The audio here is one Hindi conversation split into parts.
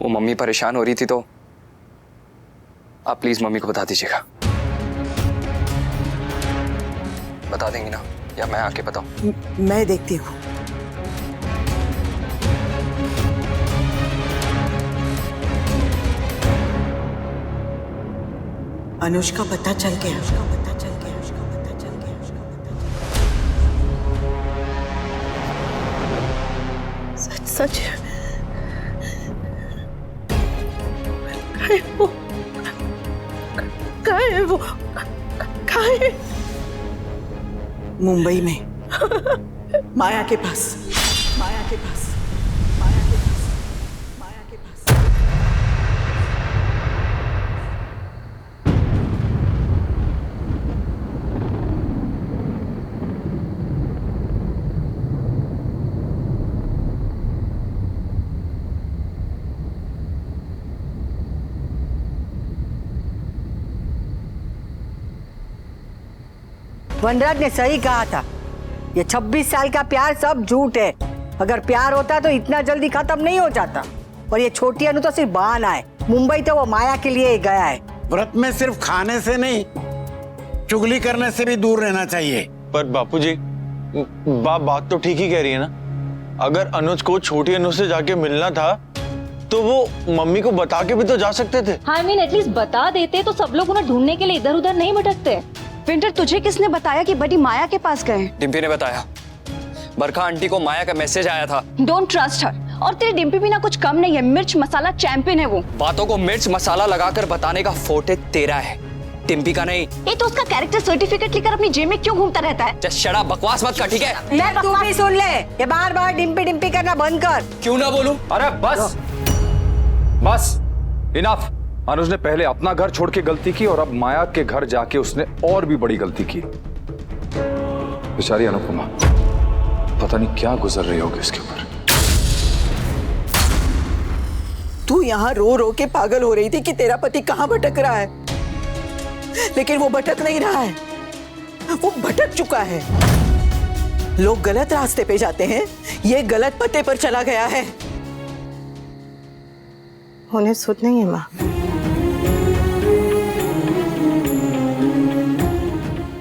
वो मम्मी परेशान हो रही थी तो आप प्लीज मम्मी को बता दीजिएगा। बता देंगी ना या मैं आके बताऊं? मैं देखती हूँ। अनुज का पता चल गया। सच सच कहाँ है वो? कहाँ है? मुंबई में माया के पास। माया के पास। माया के पास। माया के पास। वनराज ने सही कहा था, ये 26 साल का प्यार सब झूठ है। अगर प्यार होता तो इतना जल्दी खत्म नहीं हो जाता। और ये छोटी अनु तो सिर्फ बहाना है। मुंबई तो वो माया के लिए ही गया है। व्रत में सिर्फ खाने से नहीं, चुगली करने से भी दूर रहना चाहिए। पर बापूजी, बात तो ठीक ही कह रही है ना। अगर अनुज को छोटी अनु से जाके मिलना था तो वो मम्मी को बता के भी तो जा सकते थे। हाँ, एटलीस्ट बता देते तो सब लोग उन्हें ढूंढने के लिए इधर उधर नहीं भटकते। विंटर, तुझे किसने बताया कि बड़ी माया के पास गए? डिम्पी ने बताया। बरखा आंटी को माया का मैसेज आया था। Don't trust her. और तेरी डिम्पी भी ना कुछ कम नहीं है, मिर्च मसाला चैंपियन है वो। बातों को मिर्च मसाला लगाकर बताने का फोर्टे तेरा है, डिम्पी का नहीं। ये तो उसका कैरेक्टर सर्टिफिकेट लेकर अपनी जेब में क्यों घूमता रहता है? जस्ट शट अप, बकवास मत कर, ठीक है? ले तू भी सुन ले, ये बार बार डिम्पी डिम्पी करना बंद कर। क्यों ना बोलूं? अरे बस बस, इनफ। अनुज ने पहले अपना घर छोड़ के गलती की और अब माया के घर जाके उसने और भी बड़ी गलती की। बेचारी अनुपमा, पता नहीं क्या गुजर रही होगी इसके ऊपर। तू यहाँ रो रो के पागल हो रही थी कि तेरा पति कहाँ भटक रहा है, लेकिन वो भटक नहीं रहा है, वो भटक चुका है। लोग गलत रास्ते पे जाते हैं, ये गलत पते पर चला गया है। उन्हें सुध नहीं है माँ।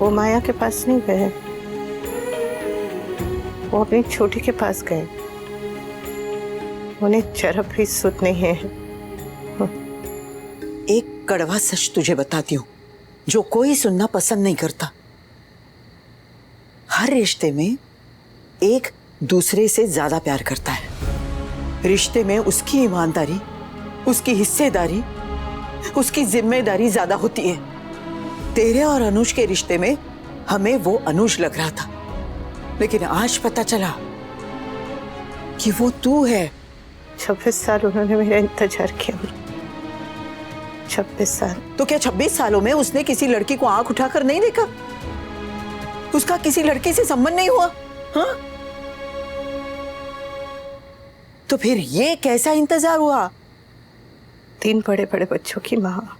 वो माया के पास नहीं गए, वो अपनी छोटी के पास गए। उन्हें जरा भी सुध नहीं है। एक कड़वा सच तुझे बताती हूँ जो कोई सुनना पसंद नहीं करता। हर रिश्ते में एक दूसरे से ज्यादा प्यार करता है। रिश्ते में उसकी ईमानदारी, उसकी हिस्सेदारी, उसकी जिम्मेदारी ज्यादा होती है। तेरे और अनुज के रिश्ते में हमें वो अनुज लग रहा था, लेकिन आज पता चला कि वो तू है। 26 साल उन्होंने मेरा इंतजार किया। 26 साल। तो क्या 26 सालों में उसने किसी लड़की को आंख उठाकर नहीं देखा? उसका किसी लड़के से संबंध नहीं हुआ? हाँ? तो फिर ये कैसा इंतजार हुआ? 3 बड़े बड़े बच्चों की माँ,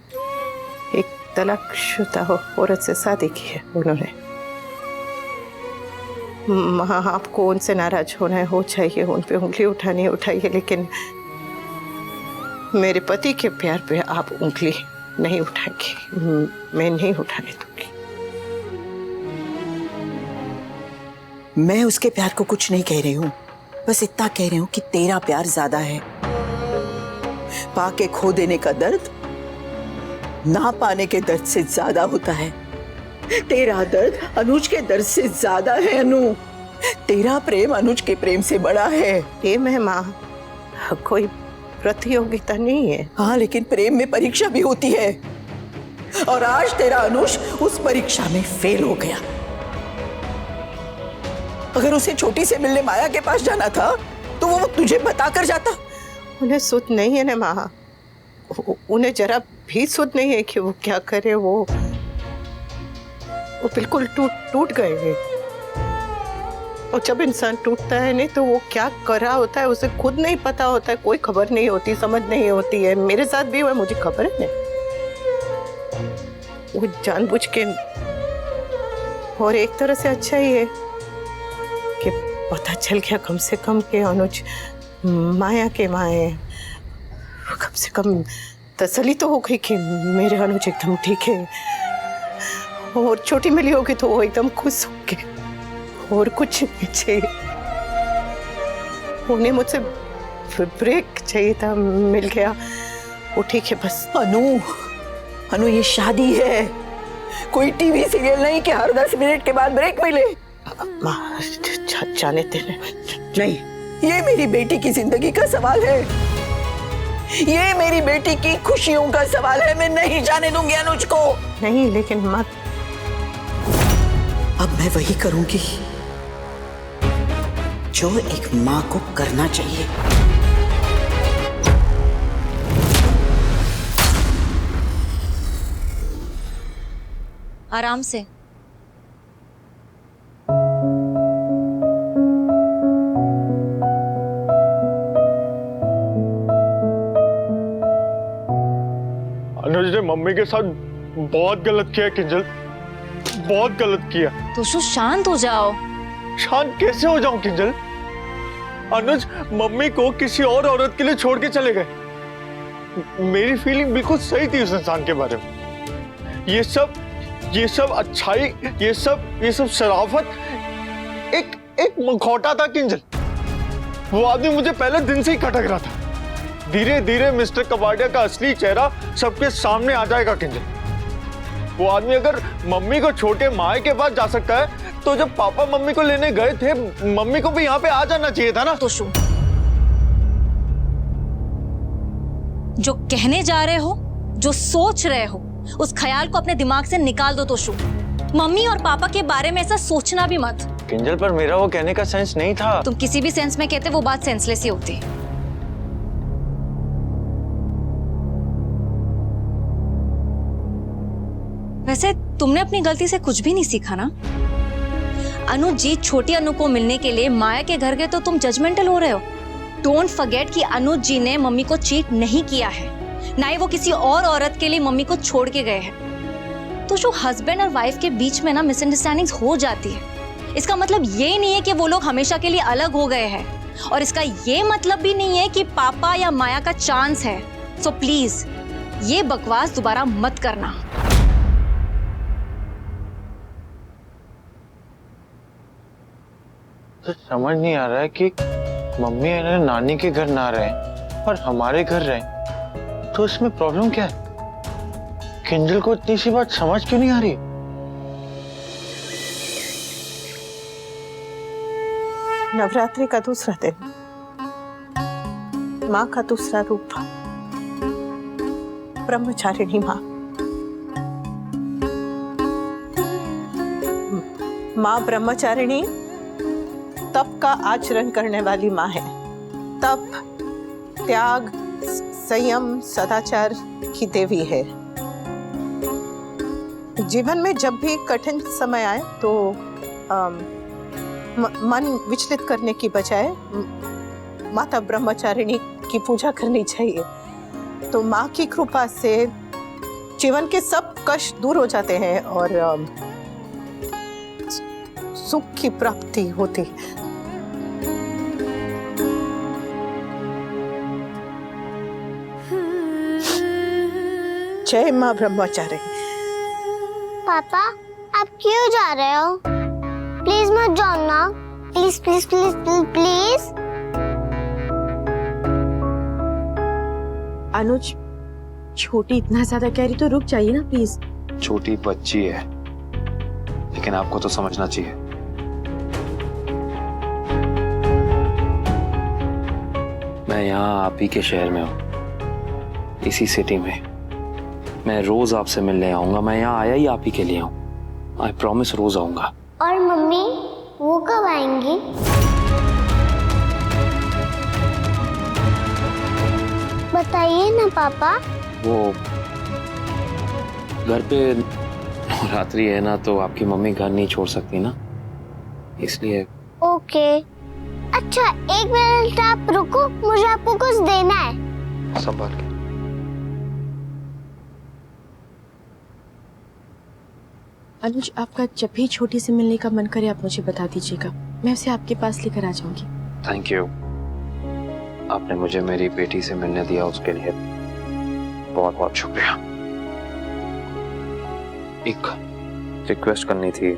एक तलाकशुदा औरत से शादी की है उन्होंने। माँ, आपको उनसे नाराज होना है, हो चाहिए, उन पे उंगली उठानी उठाइए, लेकिन मेरे पति के प्यार पे आप उंगली नहीं उठाएंगी। मैं नहीं उठाने दूंगी। मैं उसके प्यार को कुछ नहीं कह रही हूँ, बस इतना कह रही हूँ कि तेरा प्यार ज्यादा है। पाके खो देने का दर्द ना पाने के दर्द से ज्यादा होता है। तेरा दर्द अनुज के दर्द से ज्यादा है अनु। तेरा प्रेम अनुज के प्रेम से बड़ा है। प्रेम है माँ, कोई प्रतियोगिता नहीं है। हाँ, लेकिन प्रेम में परीक्षा भी होती है, और आज तेरा अनुज उस परीक्षा में फेल हो गया। अगर उसे छोटी से मिलने माया के पास जाना था तो वो तुझे बताकर जाता। उन्हें सुध नहीं है ना माँ, उन्हें जरा भी सुध नहीं है कि वो क्या करे। वो बिल्कुल टूट गए हैं। और जब इंसान टूटता है नहीं तो वो क्या कर रहा होता है उसे खुद नहीं पता होता है, कोई खबर नहीं होती, समझ नहीं होती है। मेरे साथ भी हुआ, मुझे खबर है ना। वो जानबूझ के, और एक तरह से अच्छा ही है कि पता चल गया कम से कम कि अनुज माया के माँ है। कम से कम तसल्ली तो हो गई कि मेरे अनुज एकदम ठीक है, और छोटी मिली होगी तो वो एकदम खुश होंगे, और कुछ नहीं चाहिए। उन्हें मुझसे ब्रेक चाहिए था, मिल गया, वो ठीक है बस। अनु ये शादी है, कोई टीवी सीरियल नहीं कि हर 10 मिनट के बाद ब्रेक मिले। माँ जाने देने। नहीं, ये मेरी बेटी की जिंदगी का सवाल है, ये मेरी बेटी की खुशियों का सवाल है। मैं नहीं जाने दूंगी अनुज को। नहीं लेकिन माँ, अब मैं वही करूंगी जो एक माँ को करना चाहिए। आराम से। अनुज ने मम्मी के साथ बहुत गलत किया किंजल, बहुत गलत किया। तो शांत हो जाओ। शांत कैसे हो जाऊं किंजल? अनुज मम्मी को किसी और औरत के लिए छोड़ के चले गए। मेरी फीलिंग बिल्कुल सही थी उस इंसान के बारे में। ये सब अच्छाई, ये सब शराफत एक मखौटा था किंजल। वो आदमी मुझे पहले दिन से ही खटक रहा था। धीरे धीरे मिस्टर कबाडिया का असली चेहरा सबके सामने आ जाएगा किंजल। वो आदमी अगर मम्मी को छोटे माए के पास जा सकता है, तो जब पापा मम्मी को लेने गए थे, मम्मी को भी यहाँ पे आ जाना चाहिए था ना। तो जो कहने जा रहे हो, जो सोच रहे हो, उस ख्याल को अपने दिमाग से निकाल दो। तो मम्मी और पापा के बारे में ऐसा सोचना भी मत। किंजल पर मेरा वो कहने का सेंस नहीं था। तुम किसी भी सेंस में कहते वो बात सेंसलेस ही होती। वैसे तुमने अपनी गलती से कुछ भी नहीं सीखा ना। अनु जी छोटी अनु को मिलने के लिए माया के घर गए तो तुम जजमेंटल हो रहे हो। डोंट फॉरगेट कि अनुज जी ने मम्मी को चीट नहीं किया है, ना ही वो किसी और औरत के लिए मम्मी को छोड़ के गए हैं। तो जो हस्बैंड और वाइफ के बीच में ना मिसअंडरस्टैंडिंग्स हो जाती है, इसका मतलब ये नहीं है कि वो लोग हमेशा के लिए अलग हो गए हैं, और इसका ये मतलब भी नहीं है कि पापा या माया का चांस है। सो प्लीज ये बकवास दोबारा मत करना। तो समझ नहीं आ रहा है कि मम्मी नानी के घर ना रहे और हमारे घर रहे, तो इसमें प्रॉब्लम क्या है? किंजल को इतनी सी बात समझ क्यों नहीं आ रही? नवरात्रि का दूसरा दिन, माँ का दूसरा रूप, ब्रह्मचारिणी माँ। माँ ब्रह्मचारिणी तप का आचरण करने वाली माँ है। तप, त्याग, संयम, सदाचार की देवी है। जीवन में जब भी कठिन समय आए तो मन विचलित करने की बजाय माता ब्रह्मचारिणी की पूजा करनी चाहिए। तो माँ की कृपा से जीवन के सब कष्ट दूर हो जाते हैं और सुख की प्राप्ति होती है। जय माँ ब्रह्मचारिणी। पापा आप क्यों जा रहे हो? प्लीज मत जाओ ना, please please please please please. Anuj, छोटी इतना ज्यादा कह रही तो रुक जाइए ना प्लीज। छोटी बच्ची है, लेकिन आपको तो समझना चाहिए। मैं यहाँ आप ही के शहर में हूँ, इसी सिटी में। मैं रोज आपसे मिलने आऊंगा। मैं यहाँ आया ही आप ही के लिए हूँ। आई प्रॉमिस रोज आऊंगा। और मम्मी वो कब आएंगी? बताइए ना पापा। वो घर पे रात्रि है ना, तो आपकी मम्मी घर नहीं छोड़ सकती ना, इसलिए। ओके। अच्छा 1 मिनट आप रुको, मुझे आपको कुछ देना है। संभाल के। अनुज, आपका जब भी छोटी से मिलने का मन करे आप मुझे बता दीजिएगा, मैं उसे आपके पास लेकर आ जाऊंगी। Thank you. आपने मुझे मेरी बेटी से मिलने दिया, उसके लिए बहुत बहुत शुक्रिया। एक रिक्वेस्ट करनी थी,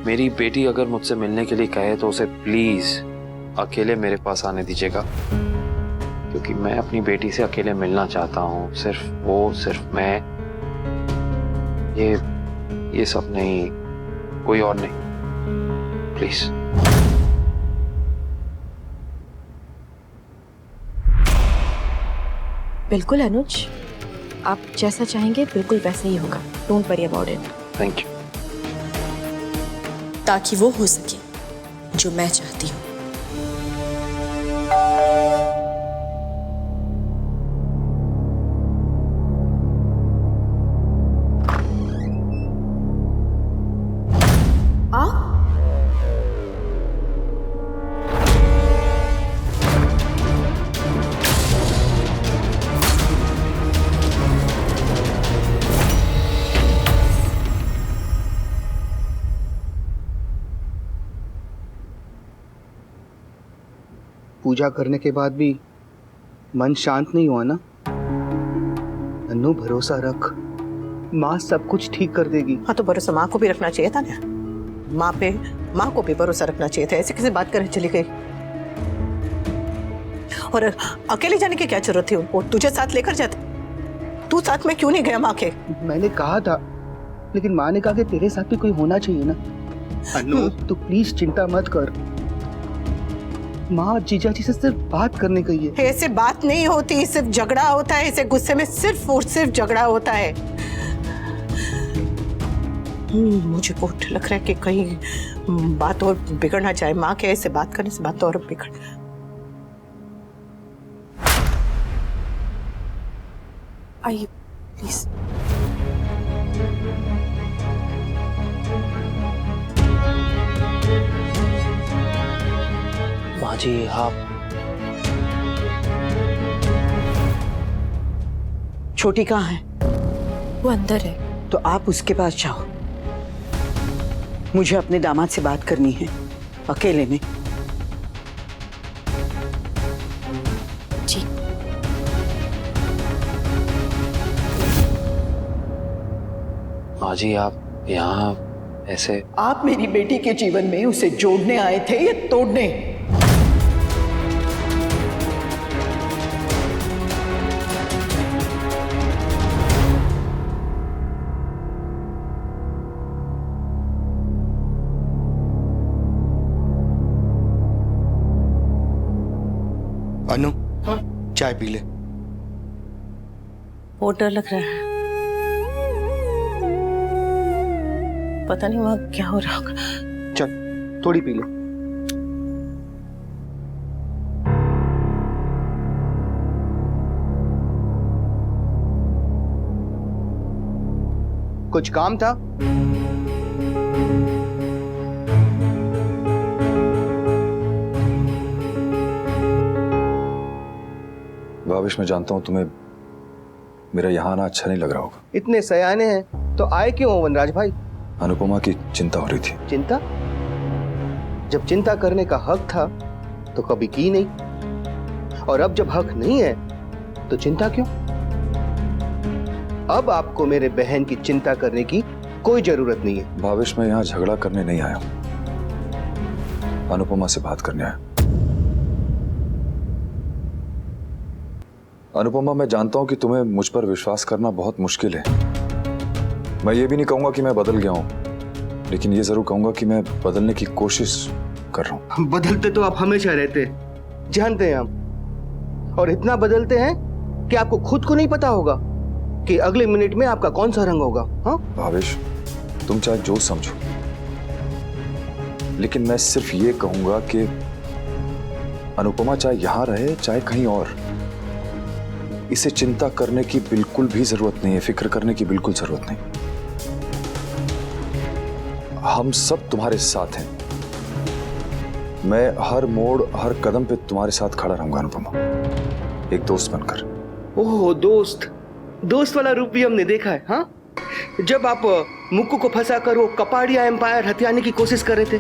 मेरी बेटी अगर मुझसे मिलने के लिए कहे तो उसे प्लीज अकेले मेरे पास आने दीजिएगा, क्योंकि मैं अपनी बेटी से अकेले मिलना चाहता हूँ। सिर्फ वो, सिर्फ मैं, ये सब नहीं, कोई और नहीं, प्लीज। बिल्कुल अनुज, आप जैसा चाहेंगे बिल्कुल वैसा ही होगा। Don't worry about it. Thank you. ताकि वो हो सके जो मैं चाहती हूँ। पूजा करने के बाद भी मन शांत नहीं हुआ ना? अन्नू, भरोसा रख, माँ सब कुछ ठीक कर देगी। हाँ तो भरोसा माँ को भी रखना चाहिए था ना। माँ को भी भरोसा रखना चाहिए था। ऐसे कैसे बात करने चली गई? और अकेले जाने की क्या जरूरत थी? वो तुझे साथ लेकर जाते, तू साथ में क्यों नहीं गया माँ के? मैंने कहा था, लेकिन माँ ने कहा कि तेरे साथ भी कोई होना चाहिए ना। अन्नू, तू प्लीज चिंता मत कर। माँ जीजा जी से सिर्फ बात करने गई है। ऐसे बात नहीं होती, सिर्फ झगड़ा होता है। ऐसे गुस्से में सिर्फ और सिर्फ झगड़ा होता है। मुझे को लग रहा है कि कहीं बात और बिगड़ ना जाए। माँ के ऐसे बात करने से बात और बिगड़। आइए प्लीज। माँ जी, आप छोटी कहाँ है? वो अंदर है। तो आप उसके पास जाओ। मुझे अपने दामाद से बात करनी है, अकेले में। जी। माँ जी, आप यहाँ ऐसे? आप मेरी बेटी के जीवन में उसे जोड़ने आए थे या तोड़ने? अनु, चाय पी ले। बहुत डर लग रहा है। पता नहीं वहां क्या हो रहा होगा। चल थोड़ी पी ले। कुछ काम था? भाविश, मैं जानता हूं तुम्हें मेरा यहाँ आना अच्छा नहीं लग रहा होगा। इतने सयाने हैं तो आए क्यों हो वनराज भाई? अनुपमा की चिंता हो रही थी। चिंता? जब चिंता करने का हक था तो कभी की नहीं, और अब जब हक नहीं है तो चिंता क्यों? अब आपको मेरे बहन की चिंता करने की कोई जरूरत नहीं है। भाविश, मैं यहाँ झगड़ा करने नहीं आया हूं, अनुपमा से बात करने आया। अनुपमा, मैं जानता हूं कि तुम्हें मुझ पर विश्वास करना बहुत मुश्किल है। मैं ये भी नहीं कहूंगा कि मैं बदल गया हूं, लेकिन ये जरूर कहूंगा कि मैं बदलने की कोशिश कर रहा हूं। बदलते तो आप हमेशा रहते, जानते हैं हम, और इतना बदलते हैं कि आपको खुद को नहीं पता होगा कि अगले मिनट में आपका कौन सा रंग होगा। हाँ भावेश, तुम चाहे जो समझो, लेकिन मैं सिर्फ ये कहूंगा कि अनुपमा चाहे यहां रहे चाहे कहीं और, इसे चिंता करने की बिल्कुल भी जरूरत नहीं है, फिक्र करने की बिल्कुल जरूरत नहीं। हम सब तुम्हारे साथ हैं। मैं हर मोड़, हर कदम पे तुम्हारे साथ खड़ा रहूंगा अनुपमा, एक दोस्त बनकर। ओह दोस्त, दोस्त वाला रूप भी हमने देखा है। हाँ, जब आप मुक्कू को फंसाकर वो कपाड़िया एम्पायर हथियाने की कोशिश कर रहे थे,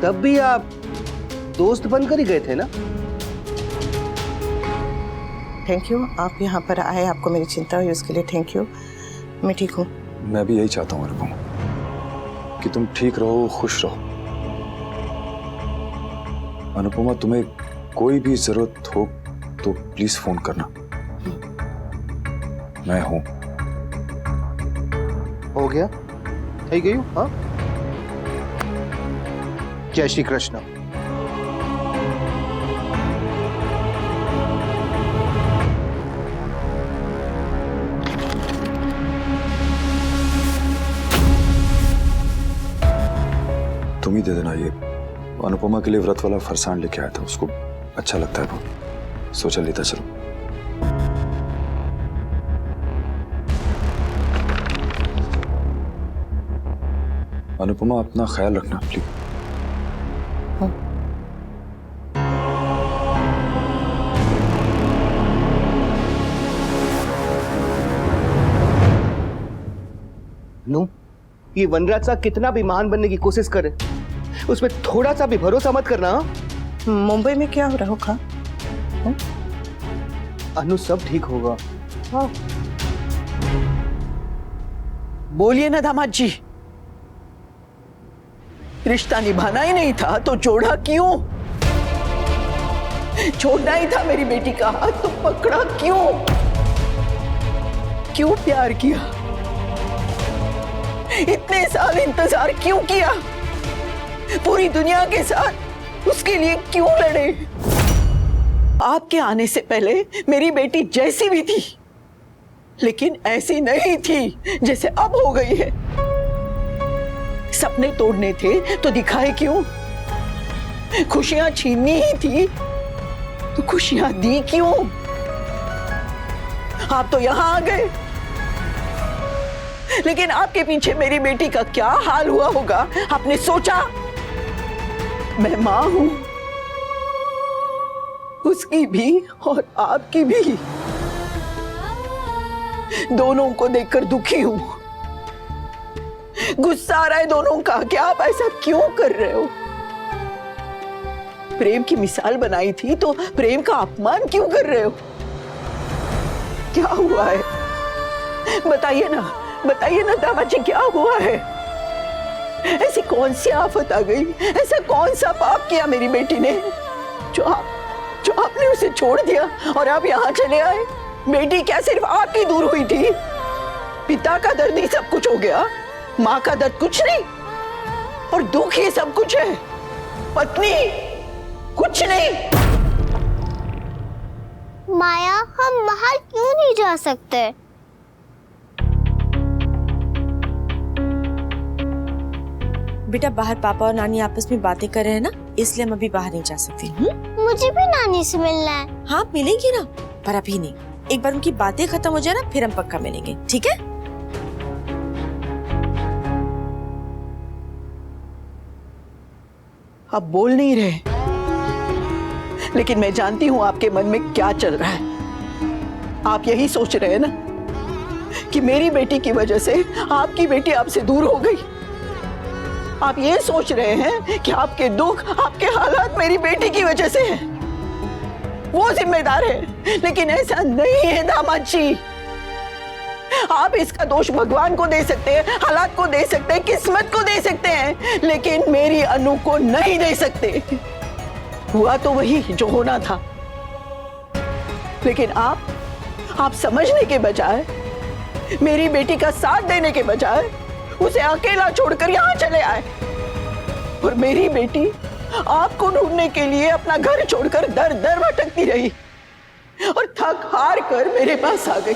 तब भी आप दोस्त बनकर ही गए थे ना? थैंक यू, आप यहाँ पर आए, आपको मेरी चिंता हुई उसके लिए थैंक यू। मैं ठीक हूँ। मैं भी यही चाहता हूँ अनुपमा, कि तुम ठीक रहो, खुश रहो। अनुपमा, तुम्हें कोई भी जरूरत हो तो प्लीज फोन करना, मैं हूं। हो गया, થઈ ગયું? हाँ, जय श्री कृष्ण। तुम ही दे देना ये, अनुपमा के लिए व्रत वाला फरसान लेके आया था, उसको अच्छा लगता है बहुत, सोचा लेता चलो। अनुपमा, अपना ख्याल रखना प्लीज। नू, ये वनराज सा कितना भी महान बनने की कोशिश करे, उसमें थोड़ा सा भी भरोसा मत करना। मुंबई में क्या हो रहा होगा? अनु, सब ठीक होगा। हाँ। बोलिए ना दामाद जी, रिश्ता निभाना ही नहीं था तो जोड़ा क्यों? छोड़ना ही था मेरी बेटी का हाथ तो पकड़ा क्यों? क्यों प्यार किया? इतने साल इंतजार क्यों किया? पूरी दुनिया के साथ उसके लिए क्यों लड़े? आपके आने से पहले मेरी बेटी जैसी भी थी, लेकिन ऐसी नहीं थी जैसे अब हो गई है। सपने तोड़ने थे तो दिखाए क्यों? खुशियां छीननी ही थी तो खुशियां दी क्यों? आप तो यहां आ गए, लेकिन आपके पीछे मेरी बेटी का क्या हाल हुआ होगा आपने सोचा? मैं मां हूं, उसकी भी और आपकी भी, दोनों को देखकर दुखी हूं। गुस्सा आ रहा है दोनों का कि आप ऐसा क्यों कर रहे हो? प्रेम की मिसाल बनाई थी तो प्रेम का अपमान क्यों कर रहे हो? क्या हुआ है? बताइए ना दामाद जी, क्या हुआ है? ऐसी कौन सी आफत आ गई? ऐसा कौन सा पाप किया मेरी बेटी ने जो आपने उसे छोड़ दिया और आप यहाँ चले आए? बेटी क्या सिर्फ आपकी दूर हुई थी? पिता का दर्द ही सब कुछ हो गया, माँ का दर्द कुछ नहीं, और दुख ही सब कुछ है। पत्नी कुछ नहीं। माया, हम बाहर क्यों नहीं जा सकते? बेटा, बाहर पापा और नानी आपस में बातें कर रहे हैं ना, इसलिए हम अभी बाहर नहीं जा सकते। मुझे भी नानी से मिलना है। हाँ, मिलेंगे ना, पर अभी नहीं। एक बार उनकी बातें खत्म हो जाए ना, फिर हम पक्का मिलेंगे, ठीक है? आप बोल नहीं रहे, लेकिन मैं जानती हूं आपके मन में क्या चल रहा है। आप यही सोच रहे हैं ना कि मेरी बेटी की वजह से आपकी बेटी आपसे दूर हो गई। आप ये सोच रहे हैं कि आपके दुख, आपके हालात मेरी बेटी की वजह से है, वो जिम्मेदार है। लेकिन ऐसा नहीं है दामाद जी। आप इसका दोष भगवान को दे सकते हैं, हालात को दे सकते हैं, किस्मत को दे सकते हैं, लेकिन मेरी अनु को नहीं दे सकते। हुआ तो वही जो होना था, लेकिन आप समझने के बजाय, मेरी बेटी का साथ देने के बजाय उसे अकेला छोड़कर यहाँ चले आए, और मेरी बेटी आपको ढूंढने के लिए अपना घर छोड़कर दर दर भटकती रही और थक हार कर मेरे पास आ गई।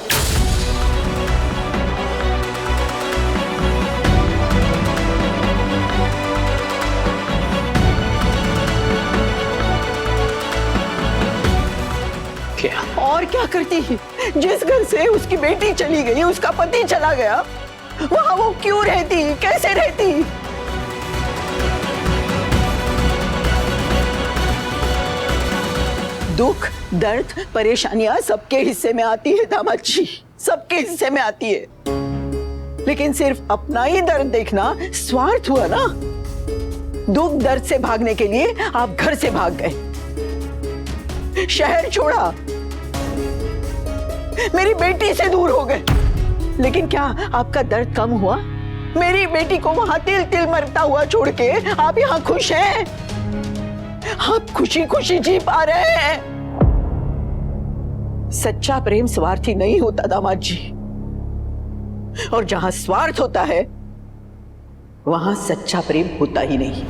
और क्या करती? जिस घर से उसकी बेटी चली गई, उसका पति चला गया, वहां वो क्यों रहती? कैसे रहती? दुख, दर्द, परेशानियां सबके हिस्से में आती है दामाद जी, सबके हिस्से में आती है, लेकिन सिर्फ अपना ही दर्द देखना स्वार्थ हुआ ना। दुख दर्द से भागने के लिए आप घर से भाग गए, शहर छोड़ा, मेरी बेटी से दूर हो गए। लेकिन क्या आपका दर्द कम हुआ? मेरी बेटी को वहां तिल तिल मरता हुआ छोड़ के आप यहाँ खुश हैं? आप खुशी खुशी जी पा रहे हैं? सच्चा प्रेम स्वार्थी नहीं होता दामाद जी, और जहां स्वार्थ होता है वहां सच्चा प्रेम होता ही नहीं।